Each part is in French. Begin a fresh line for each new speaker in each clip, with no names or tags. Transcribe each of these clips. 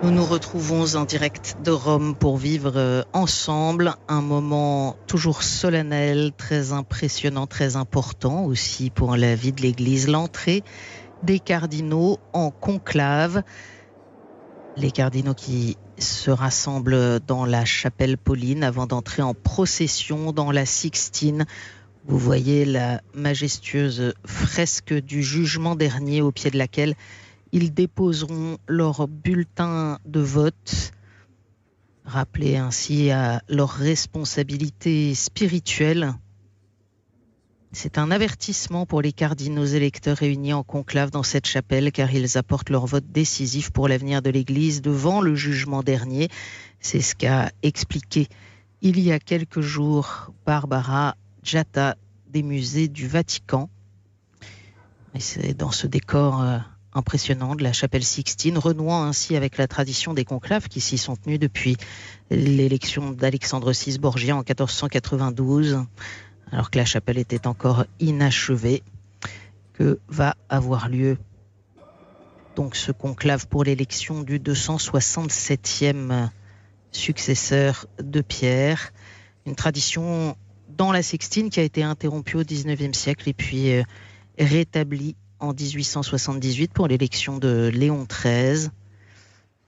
Nous nous retrouvons en direct de Rome pour vivre ensemble un moment toujours solennel, très impressionnant, très important aussi pour la vie de l'Église. L'entrée des cardinaux en conclave. Les cardinaux qui se rassemblent dans la chapelle Pauline avant d'entrer en procession dans la Sixtine. Vous voyez la majestueuse fresque du jugement dernier au pied de laquelle ils déposeront leur bulletin de vote, rappelés ainsi à leur responsabilité spirituelle. C'est un avertissement pour les cardinaux électeurs réunis en conclave dans cette chapelle, car ils apportent leur vote décisif pour l'avenir de l'Église devant le jugement dernier. C'est ce qu'a expliqué il y a quelques jours Barbara Giatta des musées du Vatican. Et c'est dans ce décor impressionnant de la chapelle Sixtine, renouant ainsi avec la tradition des conclaves qui s'y sont tenus depuis l'élection d'Alexandre VI Borgia en 1492, alors que la chapelle était encore inachevée, que va avoir lieu donc ce conclave pour l'élection du 267e successeur de Pierre. Une tradition dans la Sixtine qui a été interrompue au XIXe siècle et puis rétablie en 1878 pour l'élection de Léon XIII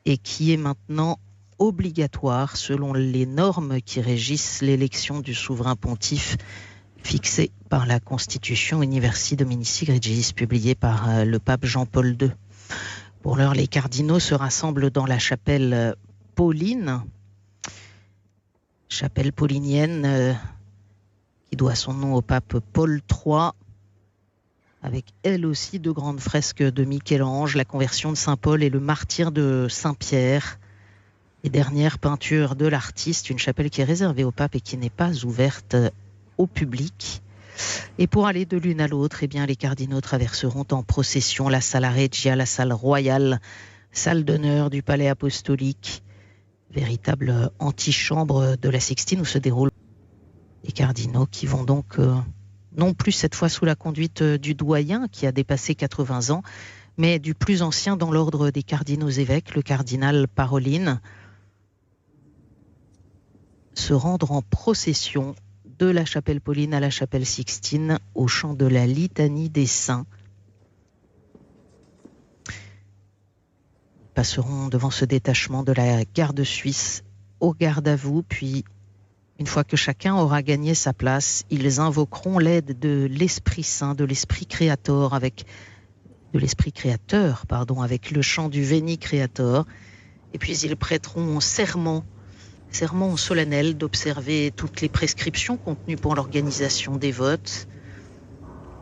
et qui est maintenant obligatoire selon les normes qui régissent l'élection du souverain pontife fixées par la Constitution Universi Dominici Gregis publiée par le pape Jean-Paul II. Pour l'heure, les cardinaux se rassemblent dans la chapelle Pauline, chapelle paulinienne qui doit son nom au pape Paul III, avec elle aussi de grandes fresques de Michel-Ange, la conversion de Saint-Paul et le martyre de Saint-Pierre. Les dernières peintures de l'artiste, une chapelle qui est réservée au pape et qui n'est pas ouverte au public. Et pour aller de l'une à l'autre, eh bien, les cardinaux traverseront en procession la Sala Regia, la salle royale, salle d'honneur du palais apostolique, véritable antichambre de la Sixtine où se déroulent les cardinaux qui vont donc non plus cette fois sous la conduite du doyen qui a dépassé 80 ans, mais du plus ancien dans l'ordre des cardinaux évêques, le cardinal Parolin, se rendre en procession de la chapelle Pauline à la chapelle Sixtine au chant de la litanie des saints. Ils passeront devant ce détachement de la garde suisse au garde à vous, puis une fois que chacun aura gagné sa place, ils invoqueront l'aide de l'Esprit Saint, de l'Esprit Créateur, avec le chant du Veni Creator. Et puis ils prêteront serment solennel d'observer toutes les prescriptions contenues pour l'organisation des votes,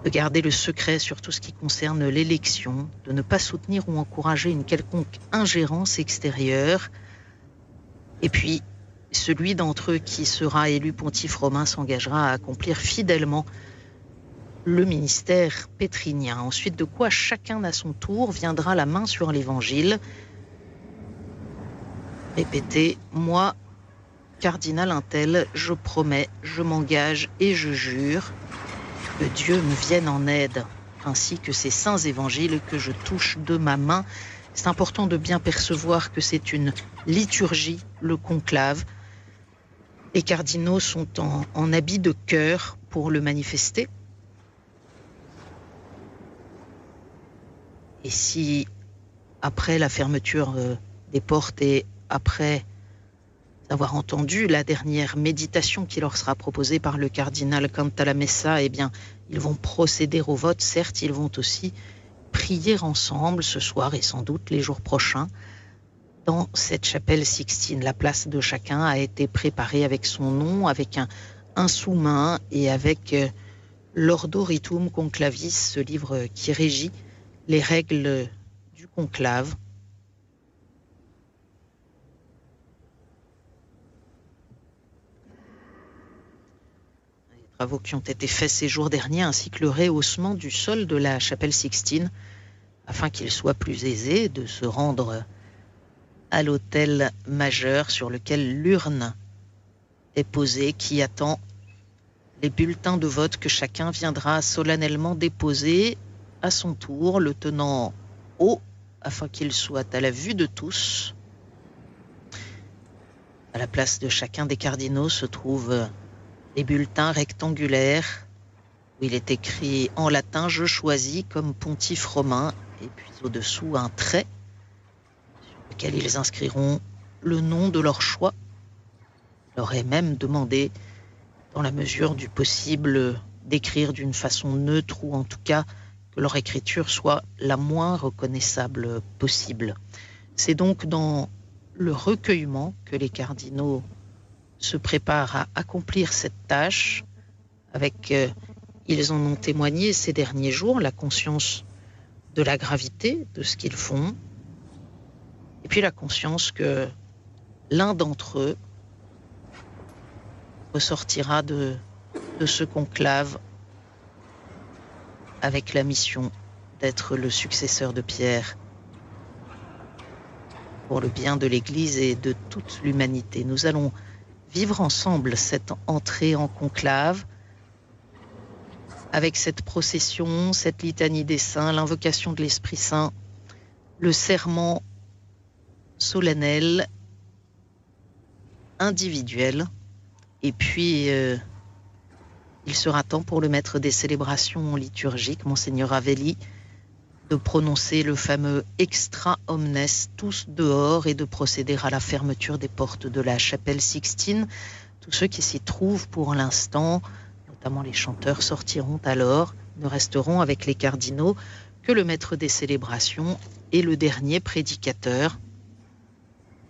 de garder le secret sur tout ce qui concerne l'élection, de ne pas soutenir ou encourager une quelconque ingérence extérieure. Et puis, celui d'entre eux qui sera élu pontife romain s'engagera à accomplir fidèlement le ministère pétrinien. Ensuite de quoi chacun à son tour viendra la main sur l'évangile. Répétez, moi, cardinal untel, je promets, je m'engage et je jure que Dieu me vienne en aide, ainsi que ces saints évangiles que je touche de ma main. C'est important de bien percevoir que c'est une liturgie, le conclave. Les cardinaux sont en habit de cœur pour le manifester. Et si, après la fermeture des portes et après avoir entendu la dernière méditation qui leur sera proposée par le cardinal Cantalamessa, eh bien, ils vont procéder au vote. Certes, ils vont aussi prier ensemble ce soir et sans doute les jours prochains dans cette chapelle Sixtine. La place de chacun a été préparée avec son nom, avec un sous-main et avec l'Ordo Ritum Conclavis, ce livre qui régit les règles du conclave. Les travaux qui ont été faits ces jours derniers, ainsi que le rehaussement du sol de la chapelle Sixtine, afin qu'il soit plus aisé de se rendre à l'autel majeur sur lequel l'urne est posée, qui attend les bulletins de vote que chacun viendra solennellement déposer à son tour, le tenant haut afin qu'il soit à la vue de tous. À la place de chacun des cardinaux se trouvent des bulletins rectangulaires où il est écrit en latin « Je choisis comme pontife romain » et puis au-dessous un trait sur lequel ils inscriront le nom de leur choix. Il leur est même demandé, dans la mesure du possible, d'écrire d'une façon neutre ou en tout cas que leur écriture soit la moins reconnaissable possible. C'est donc dans le recueillement que les cardinaux se préparent à accomplir cette tâche avec, ils en ont témoigné ces derniers jours, la conscience de la gravité de ce qu'ils font et puis la conscience que l'un d'entre eux ressortira de ce conclave avec la mission d'être le successeur de Pierre pour le bien de l'Église et de toute l'humanité. Nous allons vivre ensemble cette entrée en conclave avec cette procession, cette litanie des saints, l'invocation de l'Esprit Saint, le serment solennel, individuel, et puis il sera temps pour le maître des célébrations liturgiques, Monseigneur Avelli, de prononcer le fameux extra omnes, tous dehors, et de procéder à la fermeture des portes de la chapelle Sixtine. Tous ceux qui s'y trouvent pour l'instant, notamment les chanteurs, sortiront alors, ne resteront avec les cardinaux que le maître des célébrations et le dernier prédicateur.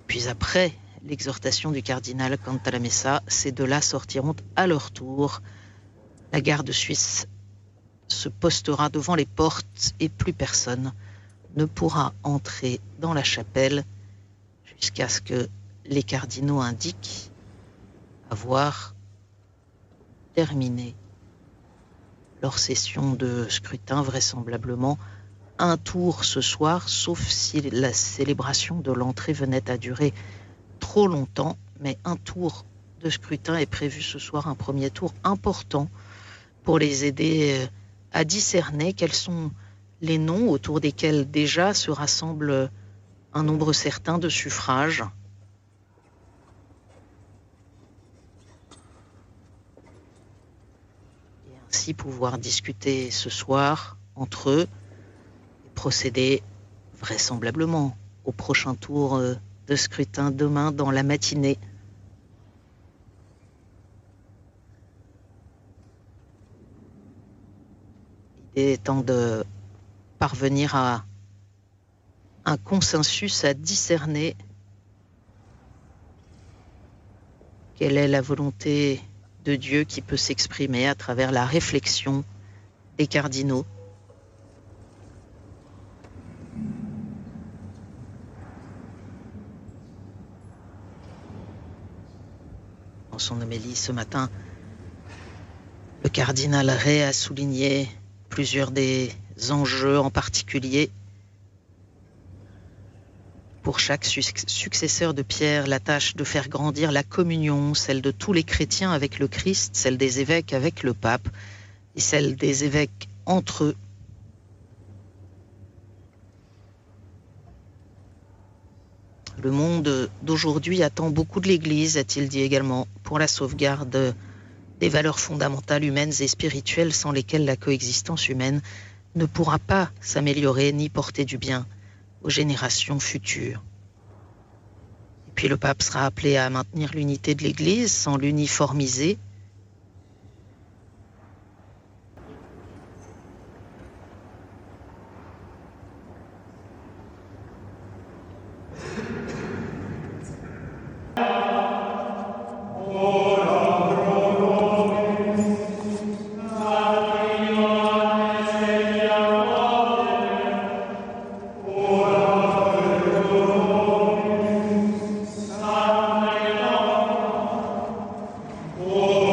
Puis après l'exhortation du cardinal Cantalamessa, ces deux-là sortiront à leur tour. La garde suisse se postera devant les portes et plus personne ne pourra entrer dans la chapelle jusqu'à ce que les cardinaux indiquent avoir terminé leur session de scrutin, vraisemblablement un tour ce soir, sauf si la célébration de l'entrée venait à durer trop longtemps, mais un tour de scrutin est prévu ce soir, un premier tour important pour les aider à discerner quels sont les noms autour desquels déjà se rassemble un nombre certain de suffrages. Et ainsi pouvoir discuter ce soir entre eux et procéder vraisemblablement au prochain tour de scrutin demain dans la matinée. L'idée étant de parvenir à un consensus, à discerner quelle est la volonté de Dieu qui peut s'exprimer à travers la réflexion des cardinaux. Dans son homélie ce matin, le cardinal Ray a souligné plusieurs des enjeux, en particulier pour chaque successeur de Pierre, la tâche de faire grandir la communion, celle de tous les chrétiens avec le Christ, celle des évêques avec le pape et celle des évêques entre eux. Le monde d'aujourd'hui attend beaucoup de l'Église, a-t-il dit également, pour la sauvegarde des valeurs fondamentales humaines et spirituelles sans lesquelles la coexistence humaine ne pourra pas s'améliorer ni porter du bien aux générations futures. Et puis le pape sera appelé à maintenir l'unité de l'Église sans l'uniformiser.
Oh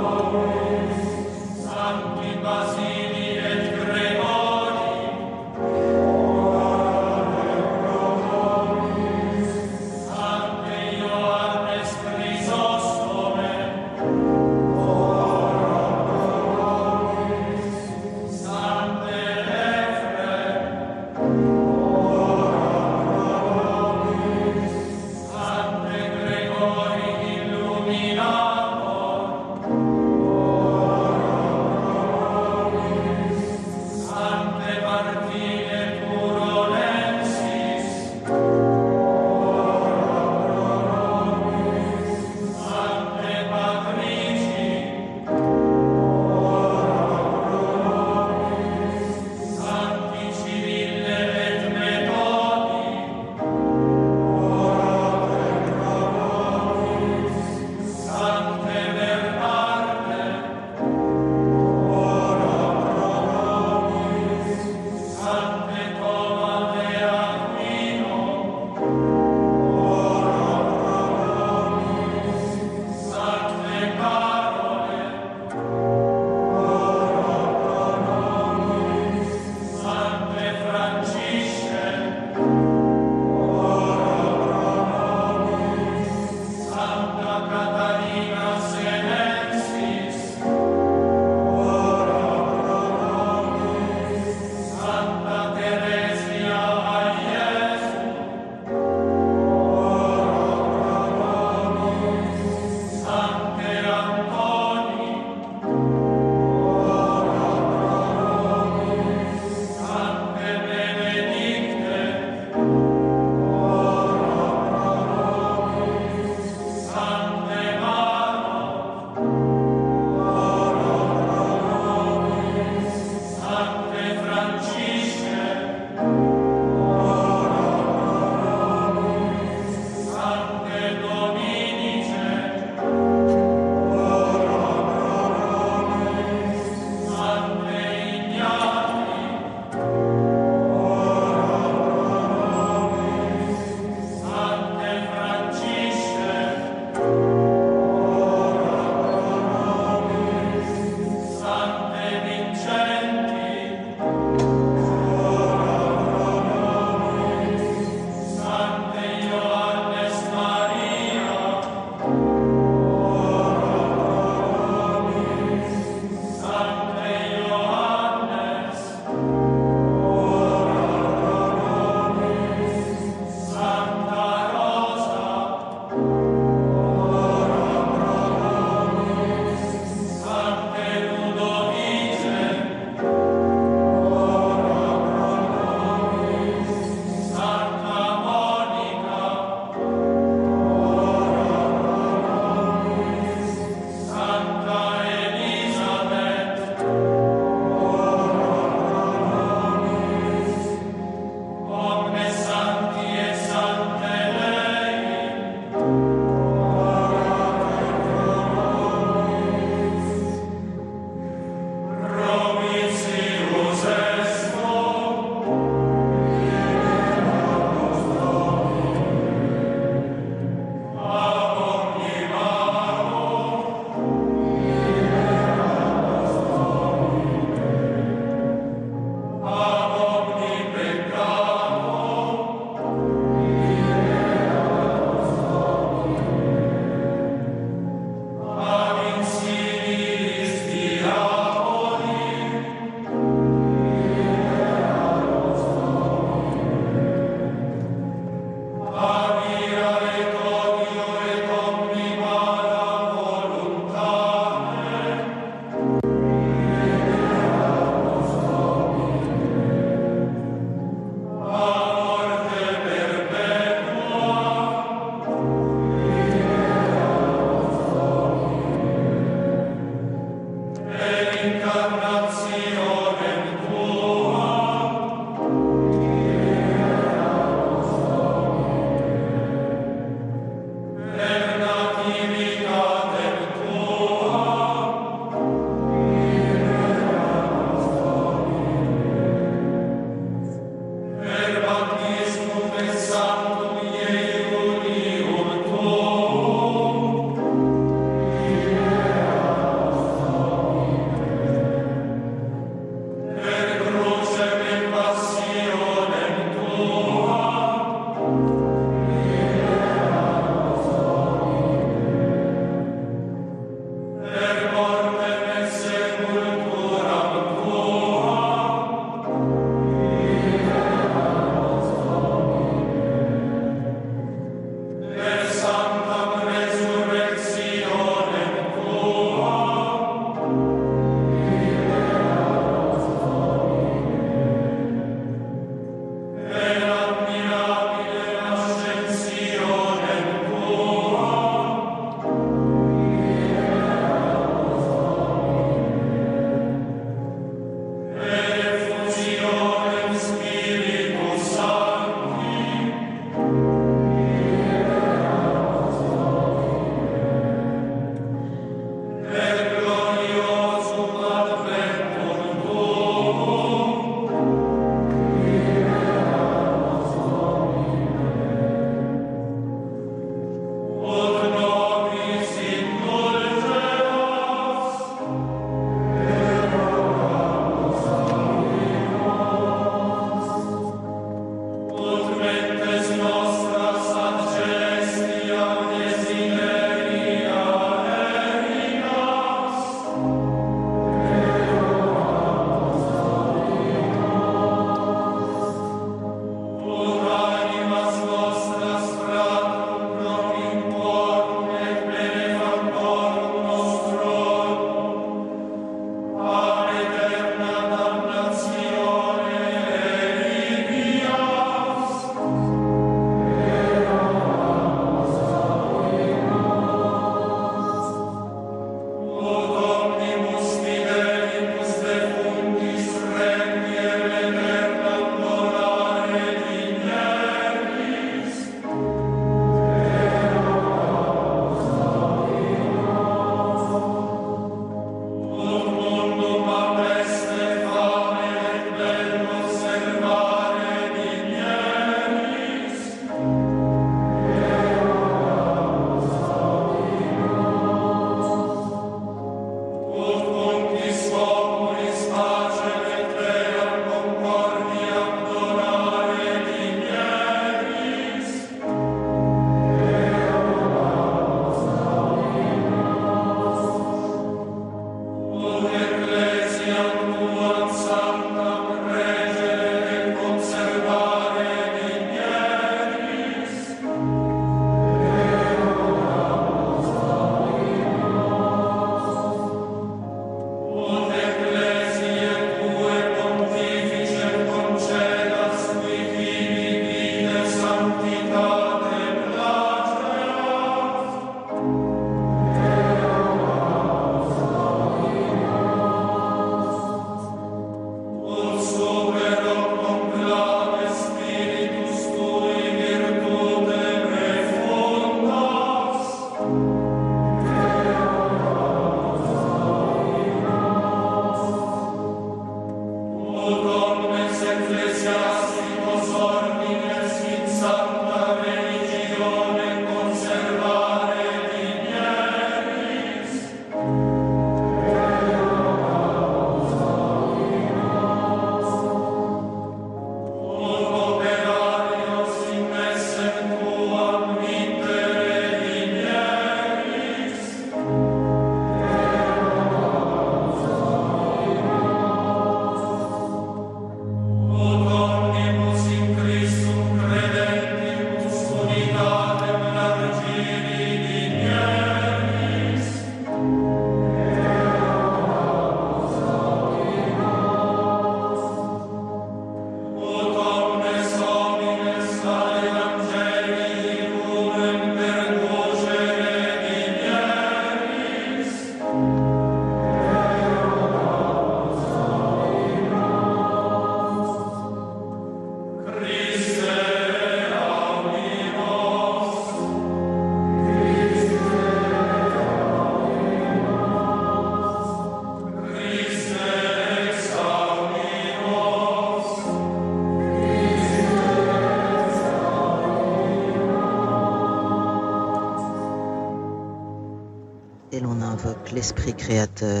Et l'on invoque l'Esprit créateur.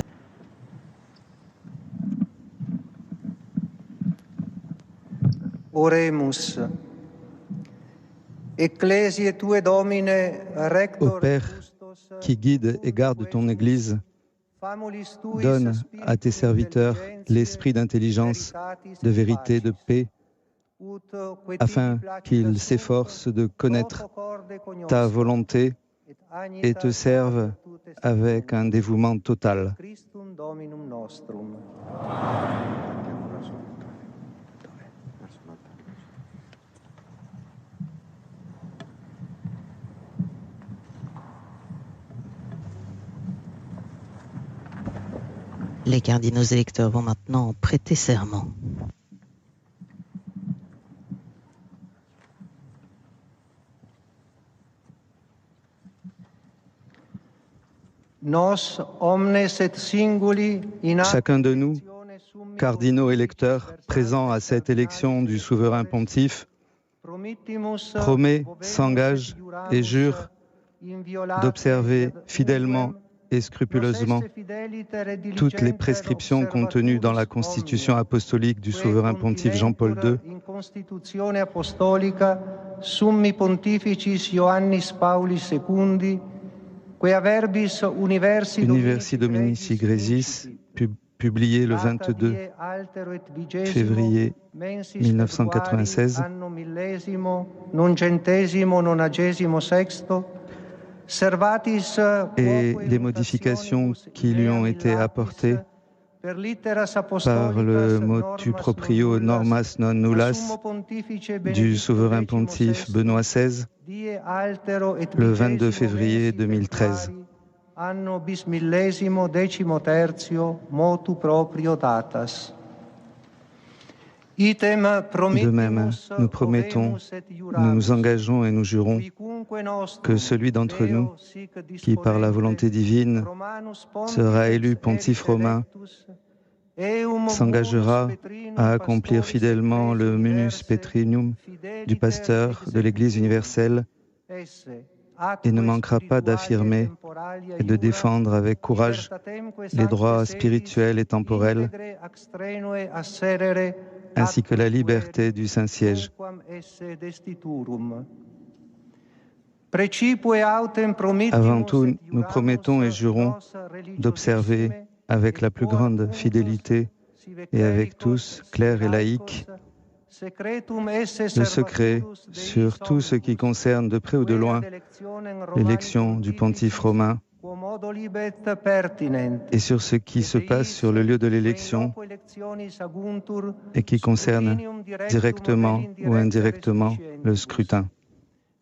Oremus. Ecclesiae tue Domine
Ô
rector
Père, qui guide et garde ton Église, donne à tes serviteurs l'esprit d'intelligence, de vérité, de paix, afin qu'ils s'efforcent de connaître ta volonté et te servent avec un dévouement total.
Les cardinaux électeurs vont maintenant prêter serment.
Chacun de nous, cardinaux électeurs présents à cette élection du souverain pontife, promet, s'engage et jure d'observer fidèlement et scrupuleusement toutes les prescriptions contenues dans la Constitution apostolique du souverain pontife Jean-Paul II,
Summi Pontificis Ioannis Paulis II, quia verbis
Universi Dominici Grésis, publié le 22 février 1996, et les modifications qui lui ont été apportées par le motu proprio Normas non nullas du souverain pontife Benoît XVI le 22 février 2013.
Anno bis millesimo decimo tertio motu proprio datas.
De même, nous promettons, nous nous engageons et nous jurons que celui d'entre nous qui, par la volonté divine, sera élu pontife romain, s'engagera à accomplir fidèlement le munus petrinum du pasteur de l'Église universelle et ne manquera pas d'affirmer et de défendre avec courage les droits spirituels et temporels ainsi que la liberté du Saint-Siège. Avant tout, nous promettons et jurons d'observer avec la plus grande fidélité et avec tous, clercs et laïcs, le secret sur tout ce qui concerne de près ou de loin l'élection du pontife romain et sur ce qui se passe sur le lieu de l'élection et qui concerne directement ou indirectement le scrutin.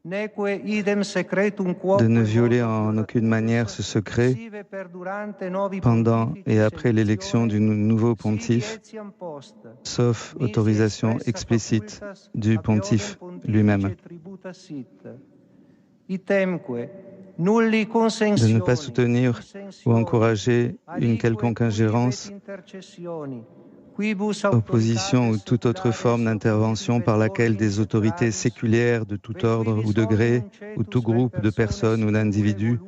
De ne violer en aucune manière ce secret pendant et après l'élection du nouveau pontife, sauf autorisation explicite du pontife lui-même. De ne pas soutenir ou encourager une quelconque ingérence, opposition ou toute autre forme d'intervention par laquelle des autorités séculières de tout ordre ou degré, ou tout groupe de personnes ou d'individus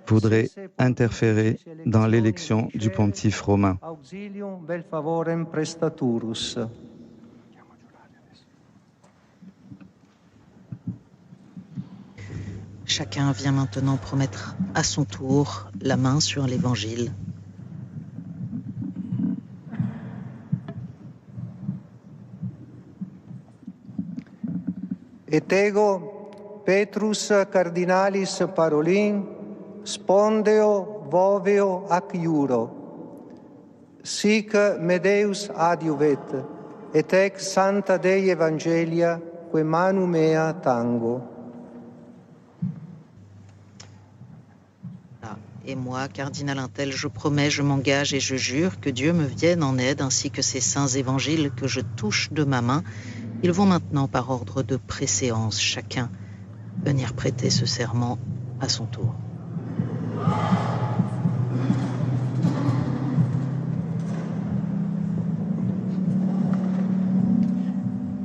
voudraient interférer dans l'élection du pontife romain.
Chacun vient maintenant promettre à son tour la main sur l'Évangile.
Et ego Petrus cardinalis Parolin spondeo voveo ac iuro. Sic me Deus adiuvet, et ec Santa Dei Evangelia, que manu mea tango.
Et moi, cardinal Intel, je promets, je m'engage et je jure que Dieu me vienne en aide, ainsi que ces saints évangiles que je touche de ma main. Ils vont maintenant, par ordre de préséance, chacun venir prêter ce serment à son tour.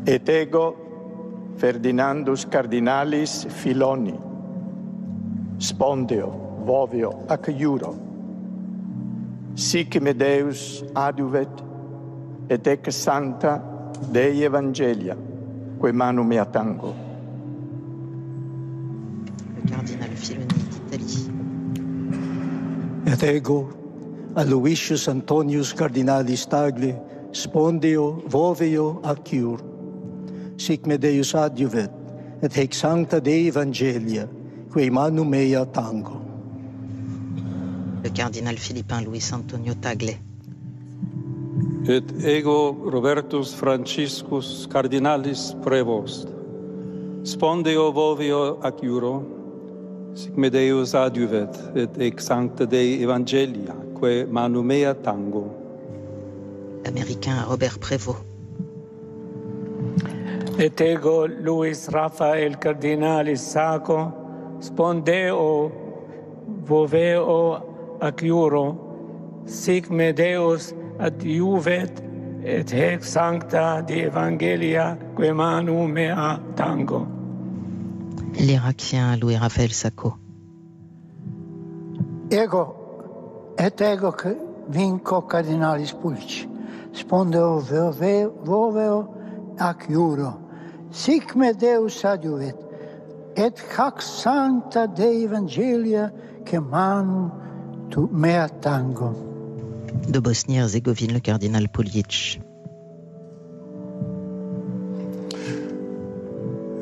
Et ego Ferdinandus cardinalis Filoni spondeo vovio ac iuro. Sic me Deus adiuvet, et ec sancta Dei Evangelia, quae manum mea tango.
Le cardinal Filoni d'Italie.
Et ego, Aloysius Antonius Cardinalis Tagle, spondeo voveo acciur. Sic me Deus adiuvet, et hec sancta Dei Evangelia, quae manum mea tango.
Le cardinal philippin Luis Antonio Tagle.
Et ego Robertus Franciscus Cardinalis Prevost, spondeo vovio ac iuro, sic me Deus adiuvet, et ec sancta Dei Evangelia, quae manum mea tango.
L'américain Robert Prévost.
Et ego Luis Rafael Cardinalis Sacco, spondeo voveo ac iuro, sic me Deus adiuvet, et hec sancta Dei Evangelia, quae manum mea tango.
L'Irakien Louis Raphaël Sacco.
Ego, et ego vinco Cardinalis Pulci, spondeo voveo ac iuro, sic me Deus adiuvet, et hac sancta Dei Evangelia, quae manum mea tango.
De Bosnie-Herzégovine, le cardinal Polic.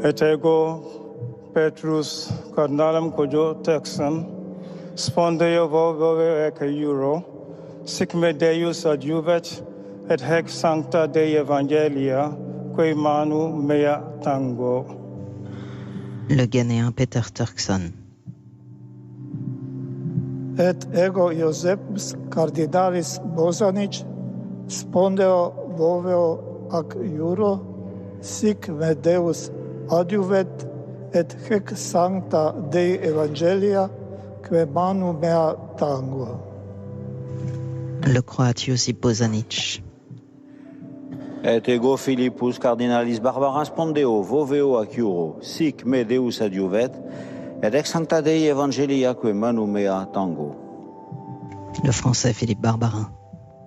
Et ego Petrus cardinalem cujo texan, spondeo voveo ec iuro, sic me Deus adiuvet, et hec sancta Dei Evangelia, quae manum mea tango.
Le Ghanéen Peter Turkson.
Et ego Iosebus Cardinalis Bosanic, spondeo voveo ac iuro, sic me Deus adiuvet, et hec sancta Dei Evangelia, quae manum mea tango.
Le Croate Josip Bozanic.
Et ego Philippus Cardinalis Barbara, spondeo voveo ac iuro, sic me Deus adiuvet, et ex sancta Dei Evangelia, quae manum mea tango.
Le Français Philippe Barbarin.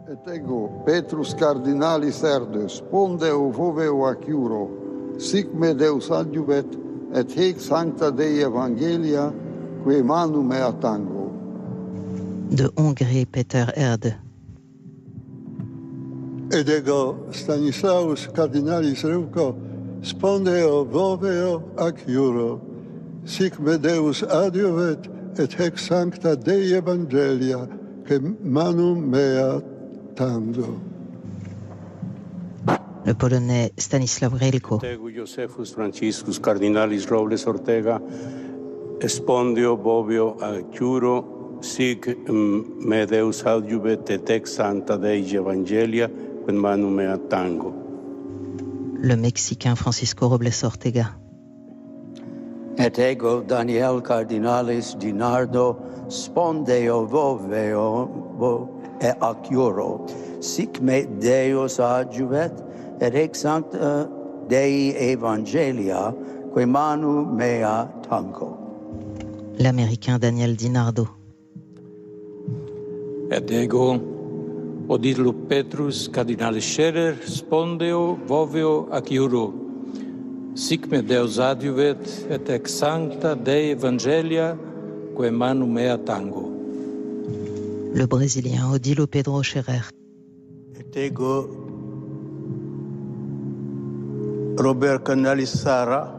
Et ego Petrus Cardinalis Erde, spondeo voveo ac iuro, sic me Deus adiuvet, et hec sancta Dei Evangelia, quae manum mea tango.
De Hongrie Peter Erde.
Et ego Stanislaus Cardinalis Reuco, spondeo voveo ac iuro, sic me Deus adiuvet, et hec sancta Dei Evangelia, quae manum mea tango.
Le Polonais Stanislaw Relko.
Et ego Josephus Franciscus Cardinalis Robles Ortega, spondeo voveo ac iuro, sic me Deus adiuvet, et ex sancta Dei Evangelia, quae manum mea tango.
Le Mexicain Francisco Robles Ortega.
Et ego Daniel Cardinalis Dinardo, spondeo voveo ac iuro, sic me Deus adiuvet, et ex sancta Dei Evangelia, quae manum mea tango.
L'Américain Daniel Dinardo.
Et ego Odilo Petrus Cardinalis Scherer, spondeo voveo ac iuro, sic me Deus adiuvet, et ex sancta Dei Evangelia, quae manum mea tango.
Le Brésilien Odilo Pedro Scherer.
Et ego Robert Cardinalis Sarra,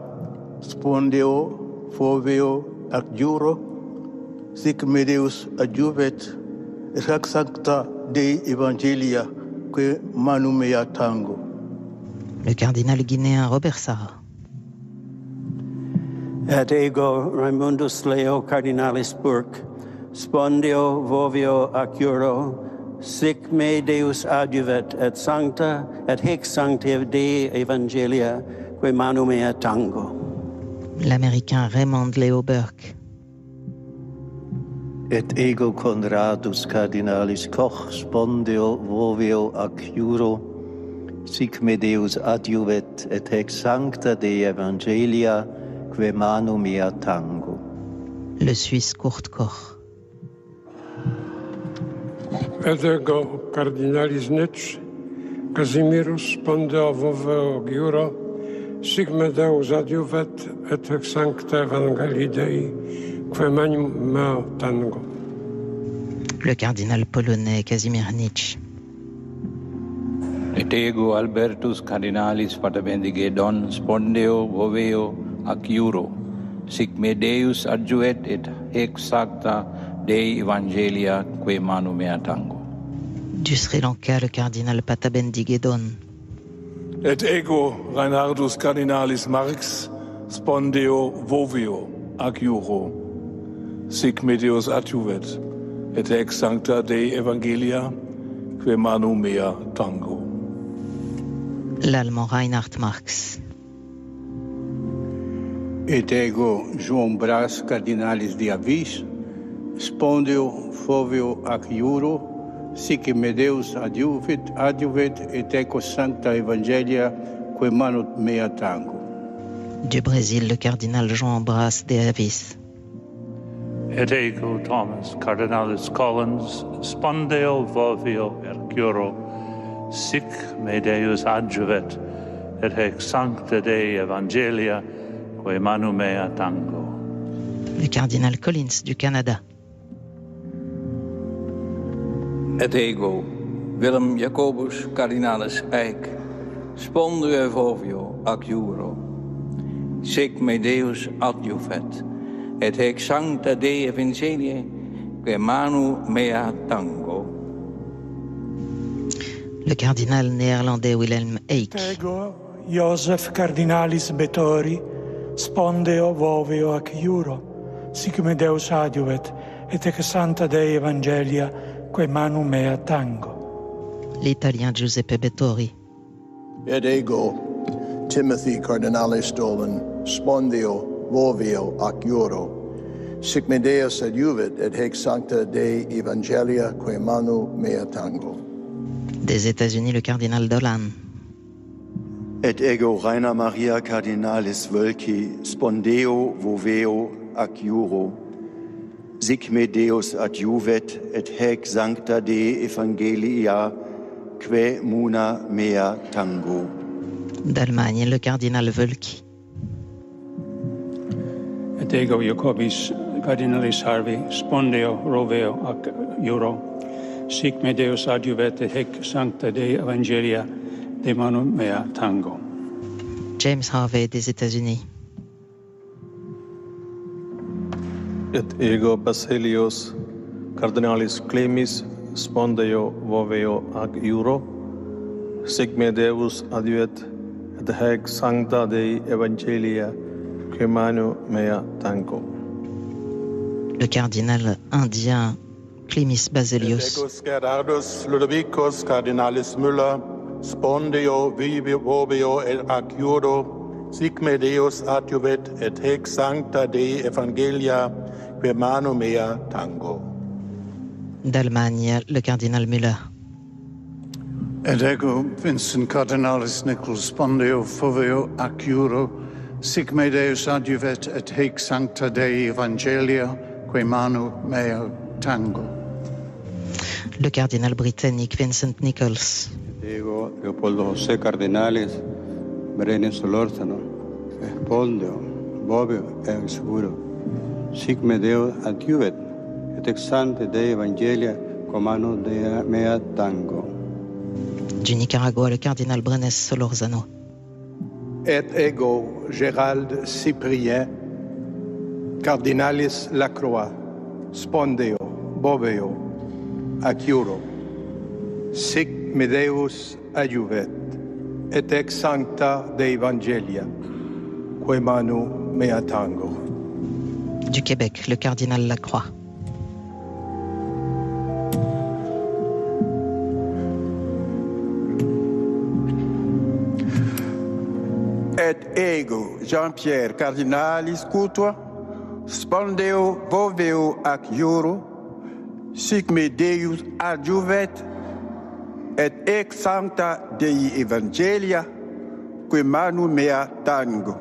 spondeo voveo ac iuro, sic me Deus adiuvet, et hac sancta Dei Evangelia, quae manum mea tango.
Le cardinal guinéen Robert Sarra.
Et ego Raimundus Leo Cardinalis Burke, spondeo voveo ac iuro, sic me Deus adiuvet, et sancta, et hec sancta Dei Evangelia, quae manum mea tango.
L'Américain Raymond Leo Burke.
Et ego Conradus Cardinalis Koch, spondeo voveo ac iuro, sic me Deus adiuvet, et hec sancta Dei Evangelia, quae manum mea tango.
Le Suisse Kurt Koch.
Et ego cardinalis Nitsch, Casimirus spondeo voveo giuro, sic me Deus adiuvet et ex sancta evangelii Dei, que magnum meo tango.
Le cardinal polonais Casimir Nitsch.
Et ego Albertus cardinalis patabendigedon spondeo voveo ac iuro, sic me Deus adjuet et ex sancta Dei evangelia que manu mea tango.
Du Sri Lanka, le cardinal Patabendigedon.
Et ego Reinhardus cardinalis Marx spondeo voveo ac iuro, sic me Deus adjuvet et ex sancta Dei evangelia que manu mea tango.
L'allemand Reinhard Marx.
Et ego João Brás cardinalis Diavis, spondeo foveo ac iuro, sic me Deus adiuvet et eco sancta evangelia que manut mea tango.
Du Brésil, le cardinal João Brás de Avis.
Et ego Thomas cardinalis Collins, spondeo voveo ac iuro, sic me Deus adjuvet et ex sancta Dei evangelia que manu mea tango.
Le cardinal Collins du Canada.
Et ego Willem Jacobus cardinalis Eijk, spondeo voveo ac iuro, sic me Deus adjuvet et ex sancta Dei evangelia que manu mea tango.
Le cardinal néerlandais Willem Eijk.
Ego Joseph cardinalis Bettori, spondeo voveo ac iuro, sic me Deus adiuvet et ex sancta Dei evangelia que manu mea tango.
L'italien Giuseppe Bettori.
Et ego Timothy cardinalis Dolan, spondeo voveo ac iuro, sic me Deus adiuvet et ex sancta Dei evangelia que manu mea tango.
Des États-Unis, le cardinal Dolan.
Et ego Rainer Maria cardinalis Wölki, spondeo voveo ac iuro, sic me Deus adjuvet et hec sancta Dei evangelia que muna mea tango.
D'Allemagne, le cardinal Wölki.
Et ego Jacobis cardinalis Harvey, spondeo roveo ac iuro, sic me Deus adjuvet et hec sancta Dei evangelia de manu mea tango.
James Harvey des États-Unis.
Et ego Basilios cardinalis Clemis, spondeo voveo ac iuro, sic me Deus adiuvet et hec sancta Dei evangelia que manu mea tango.
Le cardinal indien Clemis Baselios.
Et ego Gerardus Ludovicus cardinalis Müller, spondeo voveo ac iuro, sic me Deus adjuvet et hec sancta Dei evangelia que manu mea tango.
D'Allemagne, le cardinal Müller.
Et ego Vincent cardinalis Nichols, spondeo foveo ac iuro, sic me Deus adjuvet et hec sancta Dei evangelia que manu mea tango.
Le cardinal britannique Vincent Nichols.
Ego Leopoldo José cardinalis Brenes Solórzano, spondeo voveo ex iuro, sic me Deus adjuvet et ex sancta Dei evangelia que manu mea tango.
Du Nicaragua, le cardinal Brenes Solórzano.
Et ego Gérald Cyprien cardinalis Lacroix, spondeo voveo ac iuro, sic me Deus adjuvet et ex sancta Dei evangelia que manu mea tango.
Du Québec, le cardinal Lacroix.
Et ego Jean-Pierre cardinalis Courtois, spondeo voveo ac iuro, sic me Deus adjuvet et ex sancta Dei evangelia que manu mea tango.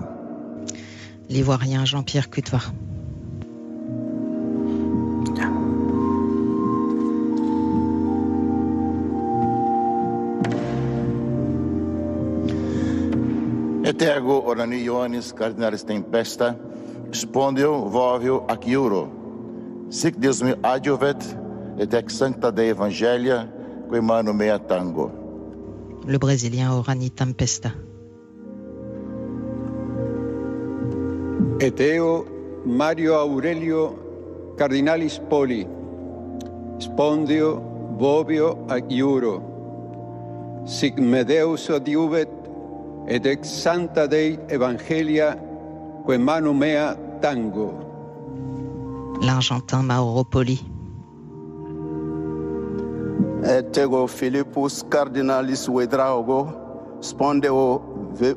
L'Ivoirien Jean-Pierre Courtois.
Et ego orani Ioannis cardinalis tempesta, spondio vovio ac iuro. Sic Deus me adjuvet, et ex sancta Dei Evangelia, que manu mea tango.
Le Brésilien Orani Tempesta.
Et eo Mario Aurelio cardinalis Poli, spondio vobio ac iuro. Sic me Deus adiuvet, et ex sancta Dei Evangelia, que manu mea tango.
L'Argentin Mauro Poli.
Et ego Philippus cardinalis Uedraogo, spondeo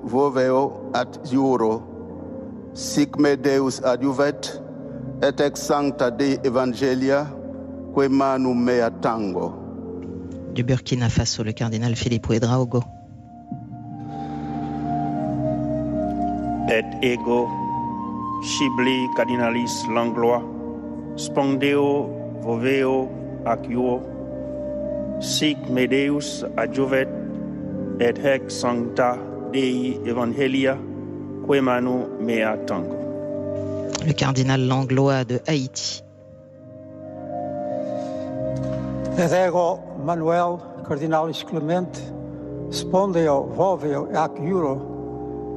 voveo at iuro. Sic me Deus adjuvet, et ex sancta Dei Evangelia, que manu mea tango.
Du Burkina Faso, le cardinal Philippe Ouedraogo.
Et ego Scibli cardinalis Langlois, spondeo voveo ac iuro. Sic me Deus adjuvet, et hec sancta Dei Evangelia, que manu mea tango.
Le cardinal Langlois de Haïti.
Et ego Manuel cardinalis Clement, spondeo voveo ac iuro.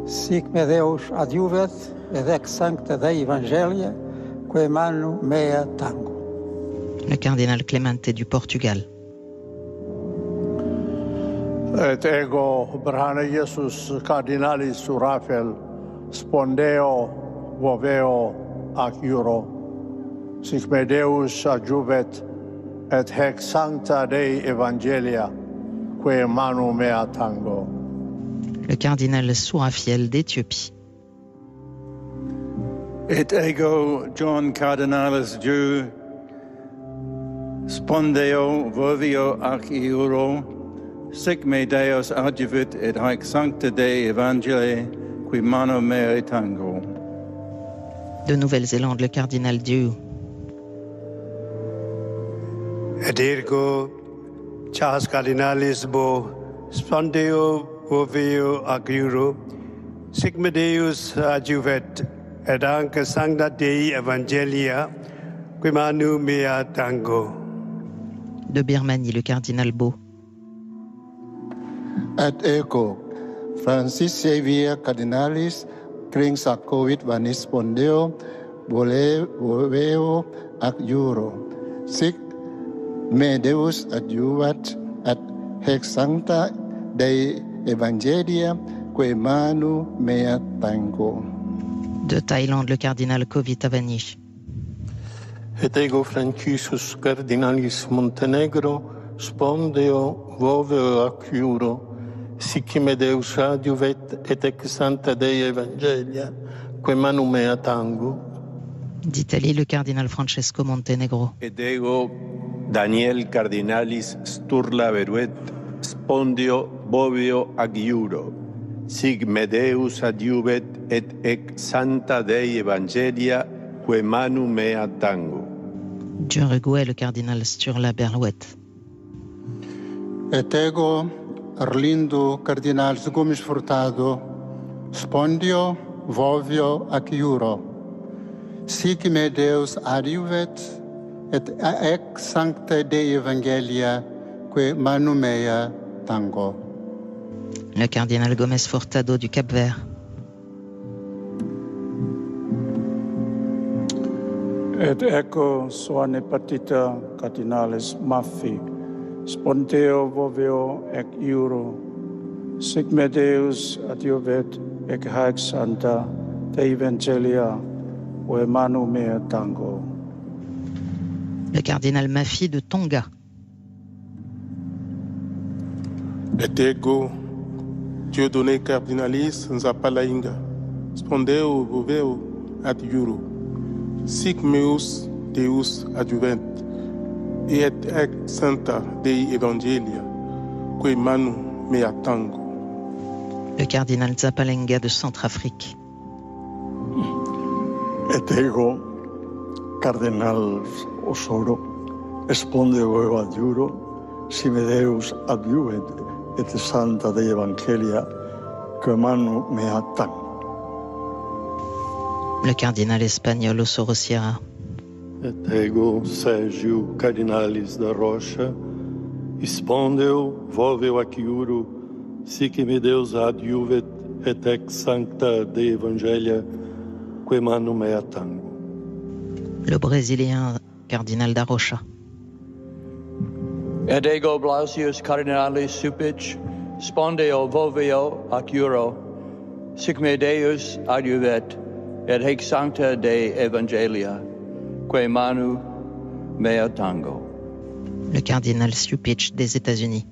Sic me Deus adjuvet, et ex sancta Dei Evangelia, que manu mea tango.
Le cardinal Clemente du Portugal.
Et ego Brhana Iesus cardinalis Raphael, spondeo voveo ac iuro. Sic me Deus adjuvet, et hec sancta Dei Evangelia, que manu mea tango.
Le cardinal Sourafiel d'Éthiopie.
Et ego John cardinalis Dieu, spondeo vovio ac iuro. Sic me Deus adjuvit, et haec sancta Dei Evangelii, qui manu mea tango.
De Nouvelle-Zélande, le cardinal Dieu.
Et ergo Charles cardinalis Bo, spondeo voveo ac iuro. Sic me Deus adjuvet, et anque sancta Dei Evangelia, qui manu mea tango.
De Birmanie, le cardinal Beau.
Et ego Francis Xavier cardinalis Cringsacovit vanis spondeo voveo ac iuro. Sic me Deus adjuvat, et hec sancta Dei Evangelia, que manu mea tango.
De Thaïlande, le cardinal Kovit-Avanish.
Et ego Franciscus cardinalis Montenegro, spondeo voveo ac iuro. Sic me Deus adjuvet, et ex sancta Dei Evangelia, que manu mea tango.
D'Italie, le cardinal Francesco Montenegro.
Et ego Daniel cardinalis Sturla Veruet, spondio vovio ac iuro. Sic me Deus adjuvet, et ex sancta Dei Evangelia, que manu mea tango.
D'Uruguay, le cardinal Sturla Berlouet.
Et ego Arlindo cardinalis Gomes Furtado, spondio vovio ac iuro. Sic me Deus adjuvet, et ex sancta Dei Evangelia, que manu mea tango.
Le cardinal Gomes Furtado du Cap-Vert.
Et ego Soane Partita cardinalis Maffi, spondeo voveo ec iuro. Sic me Deus adjuvet, ec haec sancta Dei Evangelia, que manu mea tango.
Le cardinal Maffi de Tonga.
Et ego Dieudonné cardinalis Nzapalainga, spondeo voveo ad iuro. Sic meus Deus adjuvent, et ec sancta Dei Evangelia, que manu mea tango.
Le cardinal Zapalenga de Centrafrique.
Et ego Cardenal Osoro, spondeo ad iuro. Si me Deus adjuvet, et sancta Dei Evangelia, que manu mea tango.
Le cardinal espagnol Osoro Sierra.
Et ego Sergio Cardinalis da Rocha, spondeo volveo aciuro, sic me Deus adiuvet et ex sancta de Evangelia, que manu mea tango.
Le brésilien cardinal da Rocha.
Et ego Blasius Cardinalis Supic, spondeo volveo ac euro, sic me Deus adiuvet, et hic sancta Dei Evangelia, que manu mea tango.
Le cardinal Supic des États-Unis.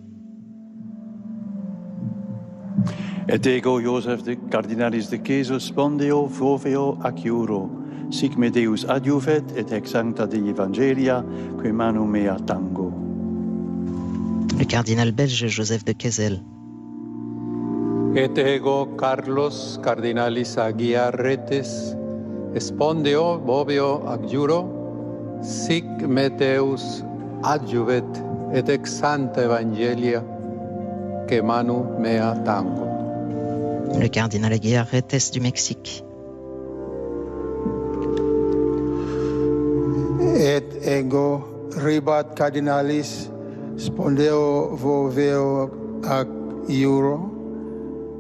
Et ego Joseph de Cardinalis de Ceso, spondeo volveo ac euro, sic me Deus adiuvet, et ex sancta Dei Evangelia, que manu mea tango.
Le cardinal belge Joseph de Kessel.
Et ego Carlos Cardinalis Aguiarretes, spondeo boveo ac juro, sic me Deus adjuvet, et ex sancta Evangelia, que manu mea tango.
Le cardinal Aguiarretes du Mexique.
Et ego Ribat Cardinalis, spondeo volveo ac euro,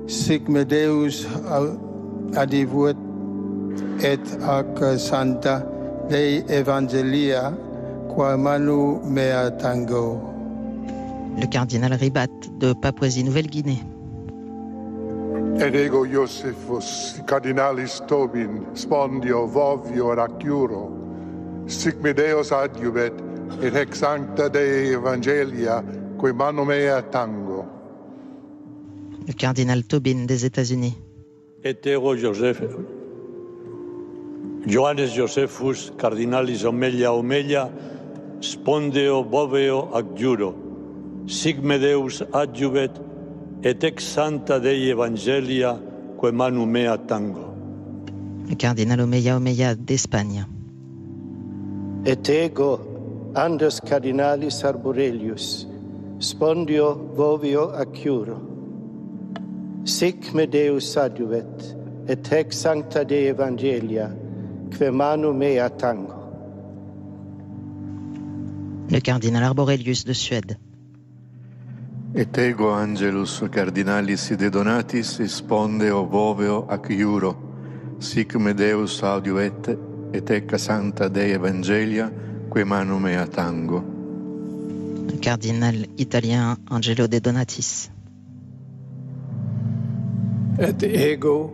sic me Deus adiuvet, et ac sancta Dei Evangelia, qua manu mea tango.
Le cardinal Ribat de Papouasie-Nouvelle-Guinée.
Et ego Josephus Cardinalis Tobin, spondio volveo ac euro, sic me Deus adiuvet, et ex sancta Dei Evangelia, que manu mea tango.
Le cardinal Tobin des États-Unis.
Et ego Johannes Josephus Cardinalis Omelia, spondeo boveo ac juro, sic me Deus adjuvet, et ex sancta Dei Evangelia, que manu mea tango.
Le cardinal Omeya d'Espagne.
Et ego Andres Cardinalis Arborelius, spondio volveo ac euro, sic me Deus adiuvet, et ex sancta Dei Evangelia, que manu mea tango.
Le cardinal Arborelius de Suède.
Et ego Angelus Cardinalis de Donatis, spondeo volveo ac euro, sic me Deus adiuvet, et ex sancta Dei Evangelia, que manu mea tango.
Le cardinal italien Angelo de Donatis.
Et ego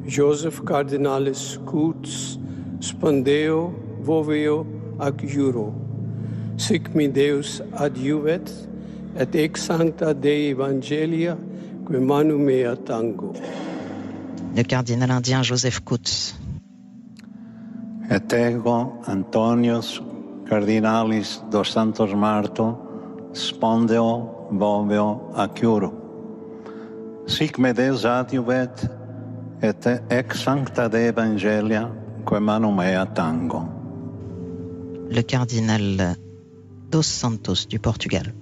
Joseph Cardinalis Coots, spondeo volveo ac euro, sic me Deus adiuvet, et ex sancta Dei Evangelia, que manu mea tango.
Le cardinal indien Joseph Coutts.
Et ego Antonius Cardinalis dos Santos Marto, spondeo volveo ac euro, sic me Deus adiuvet, et ex sancta Dei Evangelia, que manu mea tango.
Le cardinal dos Santos du Portugal.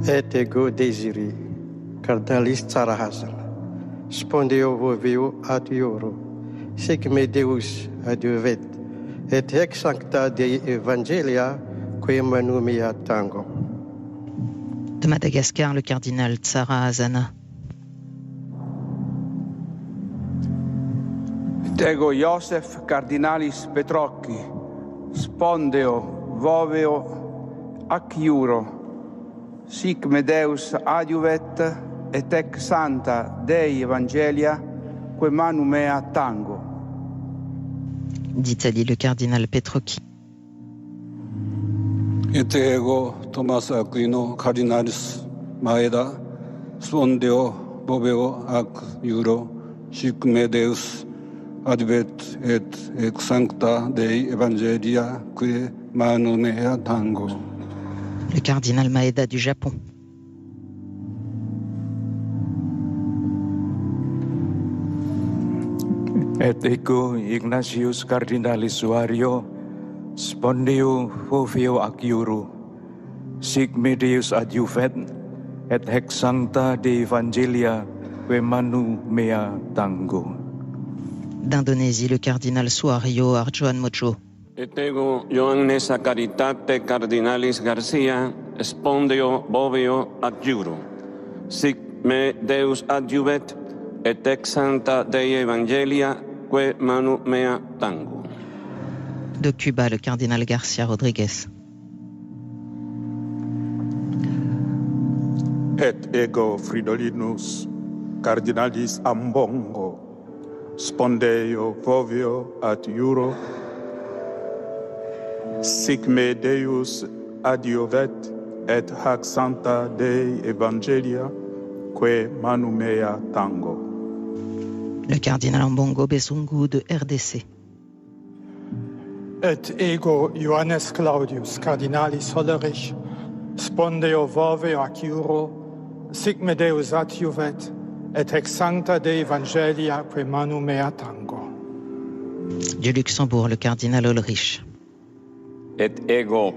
Et ego Desiri Cardinalis Sarahazal, spondeo volveo ad euro, sic me Deus adiuvet, et ex sancta Dei Evangelia, que manu mea tango.
De Madagascar, le cardinal Tsara Azana.
Et ego Joseph Cardinalis Petrocchi, spondeo volveo ac euro, sic me Deus adiuvet, et ex sancta Dei Evangelia, que manu mea tango.
D'Italie, le cardinal Petrocchi.
Et ego Thomas Aquino Cardinalis Maeda, spondeo volveo ac euro, sic me Deus adiuvet, et ex sancta Dei Evangelia, que manu mea tango.
Le cardinal Maeda du Japon.
Et ego Ignatius Cardinalis Suario, spondeo volveo ac euro, sic me Deus adiuvet, et ex sancta Dei Evangelia, que manu mea tango.
D'Indonésie, le cardinal Suaryo Harjoanmojo.
Et ego Ioannes a caritate cardinalis Garcia, spondeo boveo adjuro. Sic me Deus adjuvet, et ex sancta Dei Evangelia, que manu mea tango.
De Cuba, le cardinal Garcia Rodriguez.
Et ego Fridolinus cardinalis Ambongo, spondeo vovio ad iuro, sic me Deus adiovet, et hac sancta Dei Evangelia, que manu mea tango.
Le cardinal Ambongo Besungu de RDC.
Et ego Ioannes Claudius cardinalis Hollerich, spondeo voveo ac iuro, sic me Deus adjuvet, et ex sancta Dei Evangelia, que manu mea tango.
Du Luxembourg, le cardinal Ulrich.
Et ego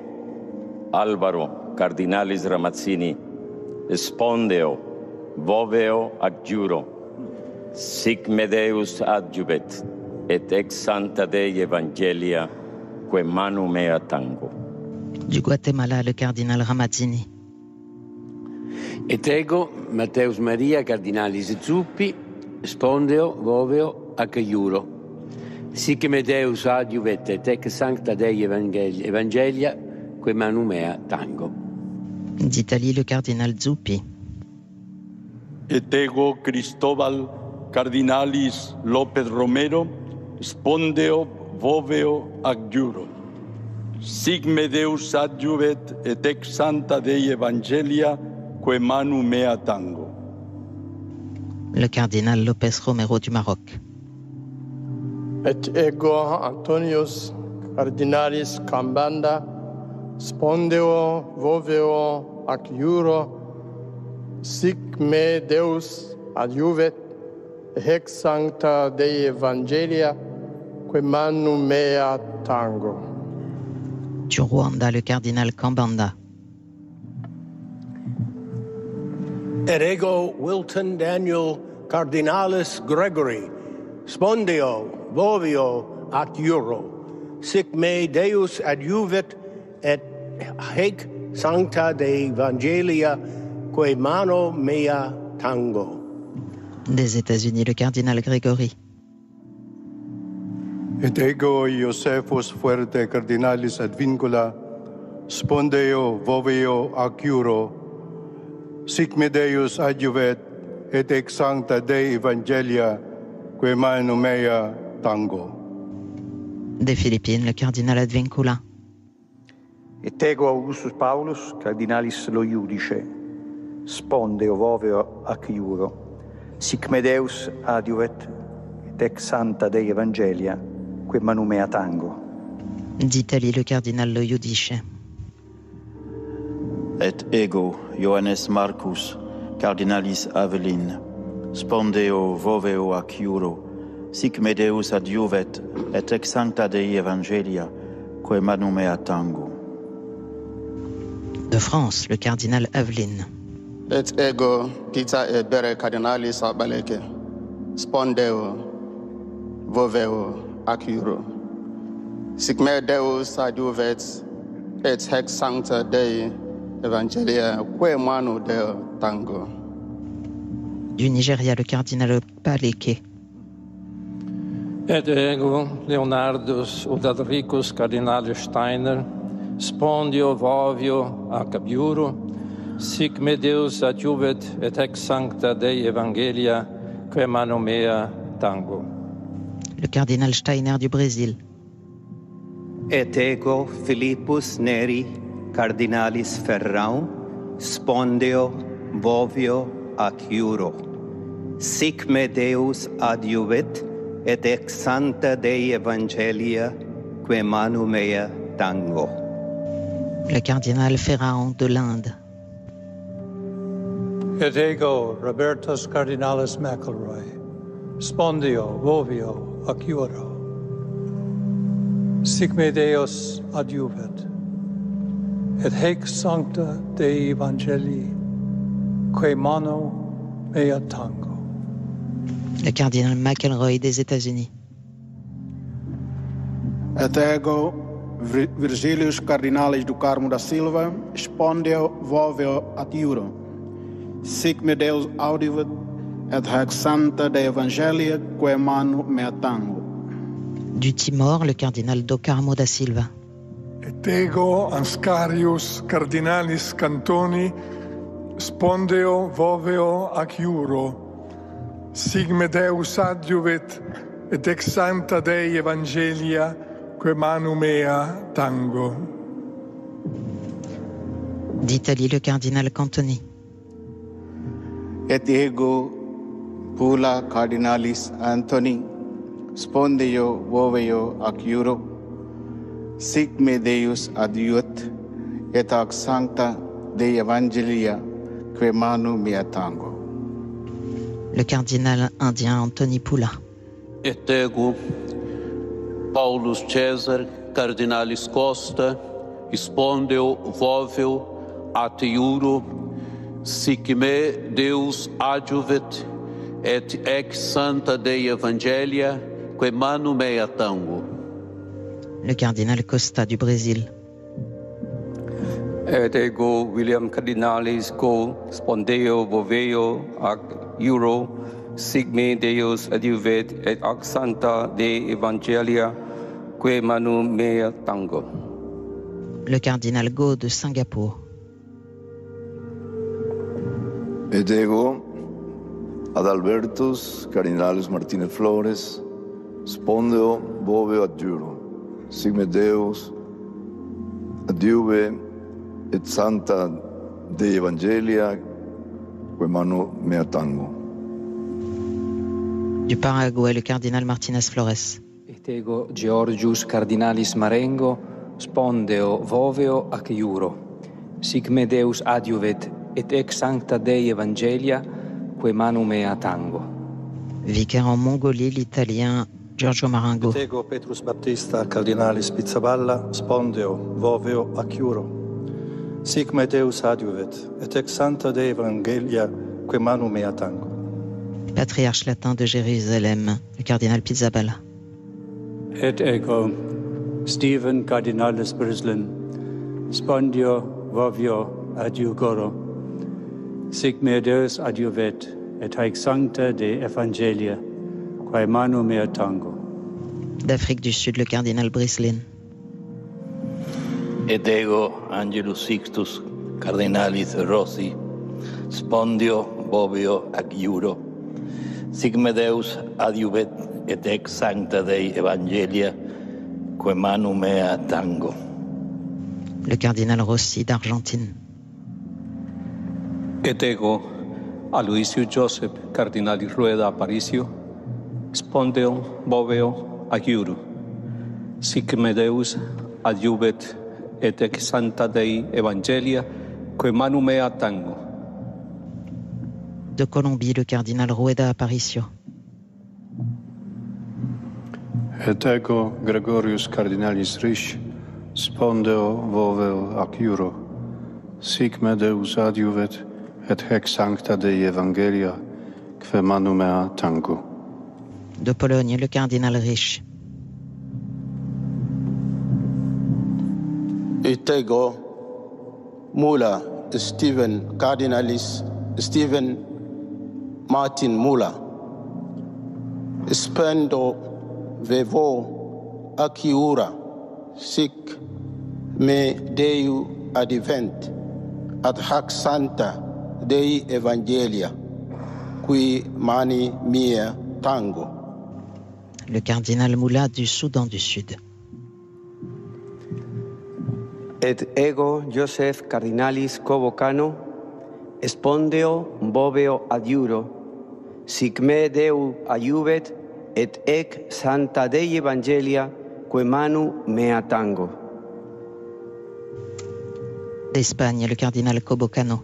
Alvaro cardinalis Ramazzini, spondeo voveo adjuro, sic me Deus adjuvet, et ex sancta Dei Evangelia, que manu mea tango.
Du Guatemala, le cardinal Ramazzini.
Et ego Matteus Maria cardinalis Zuppi, spondeo voveo ac iuro. Sic me Deus adjuvet, et ex sancta Dei Evangelia, que manu mea tango.
D'Italie, le cardinal Zuppi.
Et ego Cristóbal cardinalis López Romero, spondeo voveo ac iuro. Sic me Deus adjuvet, et ex sancta Dei Evangelia, que manu mea tango.
Le cardinal López Romero du Maroc.
Et ego Antonius cardinalis Cambanda, spondeo voveo ac iuro, sic me Deus adjuvet, hac sancta Dei Evangelia, que manu mea tango.
Du Rwanda, le cardinal Kambanda.
Et ego Wilton Daniel cardinalis Gregory, spondeo vovio ac iuro, sic me Deus adjuvet, et hac sancta Dei Evangelia, que manu mea tango.
Des États-Unis, le cardinal Grégory.
Et ego Josephus Fuerte cardinalis Advincula, spondeo voveo ac iuro, sic me Deus adjuvet, et ex sancta Dei Evangelia, que manu mea tango.
Des Philippines, le cardinal Advincula.
Et ego Augustus Paulus cardinalis Loiudice, spondeo voveo ac iuro, sic me Deus adjuvet, et ex sancta Dei Evangelia, que manu mea tango.
D'Italie, le cardinal Loiudice.
Et ego Ioannes Marcus cardinalis Avelin, spondeo voveo ac iuro, sic me Deus adjuvet, et ex sancta Dei Evangelia, que manu mea tango.
De France, le cardinal Aveline.
Et ego Peter et Bere cardinalis Abaleke, spondeo voveo ac iuro, sic me Deus adjuvet, et hac sancta Dei Evangelia, que manu mea tango.
Du Nigeria, le cardinal Baleke.
Et ego Leonardus Udadricus cardinalis Steiner, spondeo vovio ac iuro, sic me Deus adjuvet, et ex sancta Dei Evangelia, que manu mea tango.
Le cardinal Steiner du Brésil.
Et ego Philippus Neri cardinalis Ferrão, spondeo vovio ac iuro, sic me Deus adjuvet, et ex sancta Dei Evangelia, que manu mea tango.
Le cardinal Ferrão de l'Inde.
Et ego Robertus cardinalis McElroy, spondeo vovio ac iuro, sic me Deus adjuvet, et hac sancta Dei Evangelii, que manu mea tango.
Le cardinal McElroy des États-Unis.
Et ego Virgilius Cardinalis do Carmo da Silva, spondeo voveo ad iuro. Sic me Deus audivet et hac santa de Evangelia quae manu me attango.
Du Timor, le cardinal do Carmo da Silva.
Et ego Anscarius Cardinalis Cantoni, spondeo voveo ac iuro. Sic me Deus adjuvet et ex santa Dei Evangelia que manu mea tango.
D'Italie, le cardinal Cantoni.
Et ego Pula Cardinalis Anthony, spondeo voveo ac iuro. Sic me Deus adiuet et ac sancta Dei Evangelia que manu mea tango.
Le cardinal indien Anthony Pula.
Et ego Paulus Cesar Cardinalis Costa, spondeo voveo ad iuro, sic me Deus adjuvet et ex santa Dei Evangelia que manu mea tango.
Le cardinal Costa du Brésil.
Et ego William Cardinalis Co, spondeo voveo ac iuro, sic me Deus adiuvet et ac santa Dei Evangelia que manu mea tango.
Le cardinal Go de Singapour.
Et ego Adalbertus Cardinalis Martinez Flores, spondeo voveo ad iuro. Sic me Deus adiuve et santa Dei Evangelia que manu mea tango.
Du Paraguay, le cardinal Martinez Flores.
Et ego Georgius Cardinalis Marengo, spondeo voveo ac iuro. Sic me Deus adiuvet et ex sancta Dei Evangelia que manu mea tango.
Vicaire en Mongolie, l'italien Giorgio Marengo.
Et ego Petrus Baptista Cardinalis Pizzaballa, spondeo voveo ac iuro. Sic me Deus adiuvet et ex sancta Dei Evangelia que manu mea tango.
Patriarche latin de Jérusalem, le cardinal Pizzaballa.
Et ego Stephen Cardinalis Brislin, spondio vovio ad iugoro. Sic me Deus adiuvet et haec sancta Dei Evangelia quae manu mea tango.
D'Afrique du Sud, le cardinal Brislin.
Et ego Angelus Sixtus Cardinalis Rossi, spondio voveo ac iuro. Sic me Deus adiuvet et ex sancta Dei Evangelia que manu mea tango.
Le cardinal Rossi d'Argentine.
Et ego Aloysius Joseph Cardinalis Rueda Aparicio, spondeo voveo ac iuro. Sic me Deus adiuvet et ex santa Dei Evangelia que manu mea tango.
De Colombie, le cardinal Rueda Aparicio.
Et ego Gregorius Cardinalis Risch, spondeo voveo ac iuro. Sic me Deus adiuvet et haec sancta Dei Evangelia que manu mea tango.
De Pologne, le cardinal Risch.
Et ego Mula Stephen Cardinalis Stephen Martin Mula, spendo vevo ac iura. Sic me Deu advent ad hac santa Dei Evangelia qui mani mea tango.
Le cardinal Moula du Soudan du Sud.
Et ego Joseph Cardinalis Covocano, spondeo voveo ad iuro. Sic me Deu adiuvet et ec santa Dei Evangelia que manu mea tango.
D'Espagne, le cardinal Cobocano.